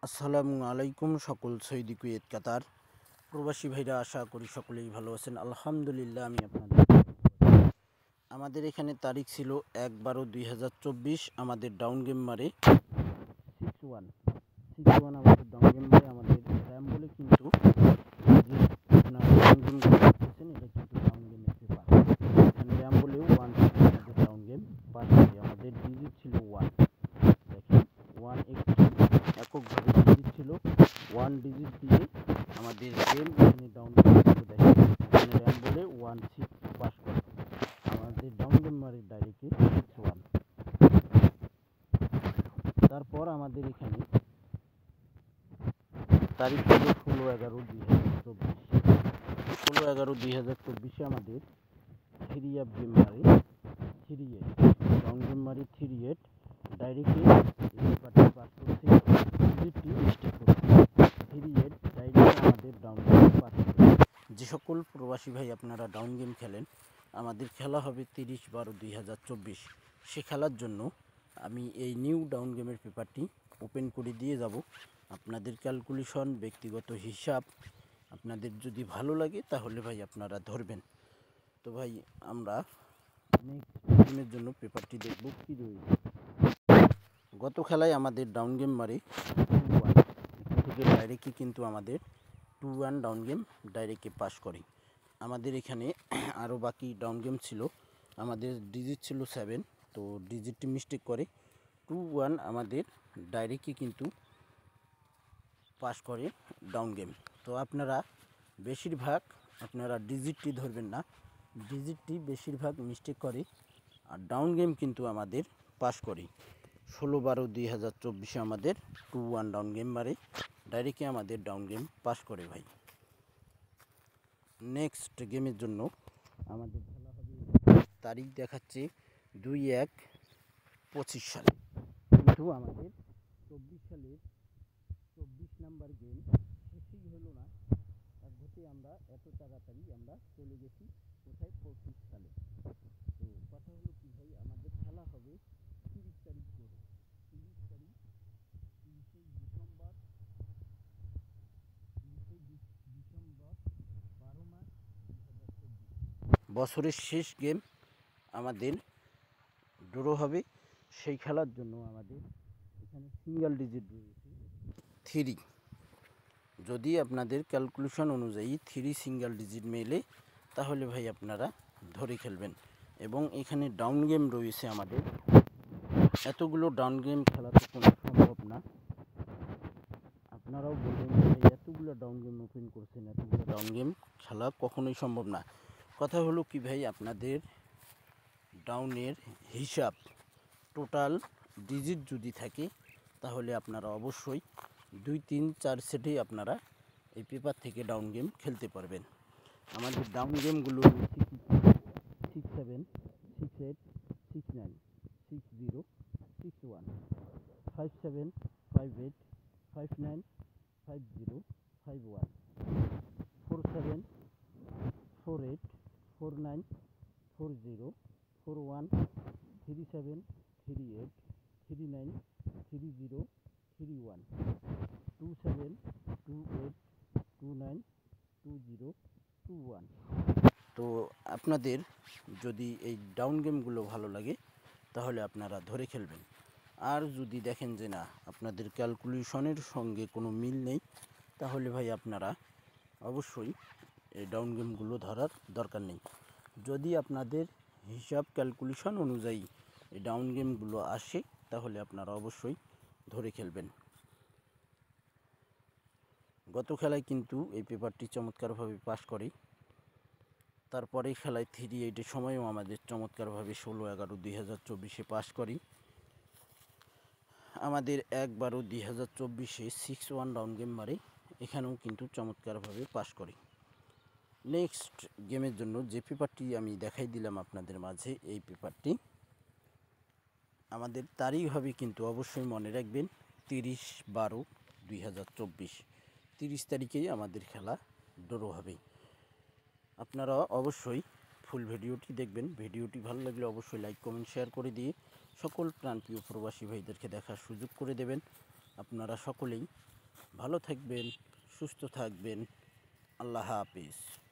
আসসালামু আলাইকুম সকল সৌদি কুয়েত কাতার প্রবাসী ভাইরা, আশা করি সকলেই ভালো আছেন। আলহামদুলিল্লাহ, আমি আপনাদের আমাদের এখানে তারিখ ছিল 1/12/2024। আমাদের ডাউন গেম মারে 6-1 আমাদের ডাউন গেম মারে। আমাদের র্যাম বলে কিন্তু যে আপনারা ডাউন গেম করতেছেন, এটা কিন্তু ডাউন গেমের পেপার। এখানে র্যাম বলেও 1 আমাদের ডাউন গেম পাস করে। আমাদের ডিজিট ছিল 1। দেখেন 1 এককভাবে ডিজিট ছিল। 1 ডিজিট দিয়ে আমাদের গেম এখানে ডাউন গেম দেখেন এখানে র্যাম বলে 1-6 পাস করে। আমাদের ডাউন গেম মারে ডাইরেক্টলি 6-1। তারপর আমাদের এখানে তারিখ ছিল 16/11/2024। 16/11/2024 আমাদের 3 গেম মারে 3-8 ডাউন গেম মারে 3-8 ডাইরেক্টলি পেপারটি পাস করছে। ডিজিটটি মিস্টেক করছে 3-8 ডাইরেক্টলি আমাদের ডাউন গেম পাস করে। যে সকল প্রবাসী ভাই আপনারা ডাউন গেম খেলেন, আমাদের খেলা হবে 30/12/2024। সে খেলার জন্য আমি এই নিউ ডাউন গেমের পেপারটি ওপেন করে দিয়ে যাব। আপনাদের ক্যালকুলেশন, ব্যক্তিগত হিসাব আপনাদের যদি ভালো লাগে তাহলে ভাই আপনারা ধরবেন। তো ভাই আমরা নেক্সট গেমের জন্য পেপারটি দেখব কী রয়েছে। গত খেলায় আমাদের ডাউন গেম মারে 2-1। এখান থেকে ডাইরেক্টলি কিন্তু আমাদের 2-1 ডাউন গেম ডাইরেক্টলি পাস করে। আমাদের এখানে আরও বাকি ডাউন গেম ছিল। আমাদের ডিজিট ছিল 7, তো ডিজিটটি মিস্টেক করে 2-1 আমাদের ডাইরেক্টলি কিন্তু পাস করে ডাউন গেম। তো আপনারা বেশিরভাগ আপনারা ডিজিটটি ধরবেন না, ডিজিটটি বেশিরভাগ মিস্টেক করে আর ডাউন গেম কিন্তু আমাদের পাস করে। 16/12/2024 আমাদের 2-1 ডাউন গেম মারে ডাইরেক্টলি আমাদের ডাউন গেম পাস করে ভাই। নেক্সট গেমের জন্য আমাদের খেলা হবে, তারিখ দেখাচ্ছে 2/1/25 সালে, কিন্তু আমাদের 24 সালের 24 নাম্বার গেম শেষই হলো না। এক ঘটে আমরা এত তাড়াতাড়ি আমরা চলে গেছি কোথায় 25 সালে। তো কথা হলো কি ভাই, আমাদের খেলা হবে 30 তারিখ করে, 30 তারিখ 30শে ডিসেম্বর 12 মাস 2024। বছরের শেষ গেম আমাদের ড্র হবে। সেই খেলার জন্য আমাদের এখানে সিঙ্গেল ডিজিট রয়েছে 3। যদি আপনাদের ক্যালকুলেশন অনুযায়ী 3 সিঙ্গেল ডিজিট মেলে তাহলে ভাই আপনারা ধরে খেলবেন। এবং এখানে ডাউন গেম রয়েছে আমাদের, এতগুলো ডাউন গেম খেলা তো কোনো সম্ভব না। আপনারাও বলবেন যে এতগুলো ডাউন গেম ওপেন করছেন, এতগুলো ডাউন গেম খেলা কখনোই সম্ভব না। কথা হলো কি ভাই, আপনাদের ডাউনের হিসাব টোটাল ডিজিট যদি থাকে তাহলে আপনারা অবশ্যই 2, 3, 4 সেটেই আপনারা এই পেপার থেকে ডাউন গেম খেলতে পারবেন। আমাদের ডাউন গেমগুলো 6, 7, 6, 8, 6, 9, 6, 0, 6, 1, 5, 7, 5, 8, 5, 9, 5, 0, 5, 1, 4, 7, 4, 8, 4, 9, 4, 0, 4, 1, 3, 7, 3, 8, 3, 9, 3, 0, 3, 1, 2, 7, 2, 8, 2, 9, 2, 0, 2, 1। তো আপনাদের যদি এই ডাউন গেমগুলো ভালো লাগে তাহলে আপনারা ধরে খেলবেন। আর যদি দেখেন যে না, আপনাদের ক্যালকুলেশনের সঙ্গে কোনো মিল নেই, তাহলে ভাই আপনারা অবশ্যই এই ডাউন গেমগুলো ধরার দরকার নেই। যদি আপনাদের হিসাব ক্যালকুলেশন অনুযায়ী এই ডাউন গেমগুলো আসে তাহলে আপনারা অবশ্যই ধরে খেলবেন। গত খেলায় কিন্তু এই পেপারটি চমৎকারভাবে পাস করে। তারপরে খেলায় 3-8 সময়ও আমাদের চমৎকারভাবে 16/11/2024 পাস করি। আমাদের 1/12/2024 6-1 ডাউন গেম মারে, এখানেও কিন্তু চমৎকারভাবে পাস করে। নেক্সট গেমের জন্য যে পেপারটি আমি দেখাই দিলাম আপনাদের মাঝে, এই পেপারটি আমাদের তারিখ হবে কিন্তু অবশ্যই মনে রাখবেন 30/12/2024। 30 তারিখেই আমাদের খেলা ড্র হবে। আপনারা অবশ্যই ফুল ভিডিওটি দেখবেন। ভিডিওটি ভালো লাগলে অবশ্যই লাইক, কমেন্ট, শেয়ার করে দিয়ে সকল প্রাণপ্রিয় প্রবাসী ভাইদেরকে দেখার সুযোগ করে দেবেন। আপনারা সকলেই ভালো থাকবেন, সুস্থ থাকবেন। আল্লাহ হাফিজ।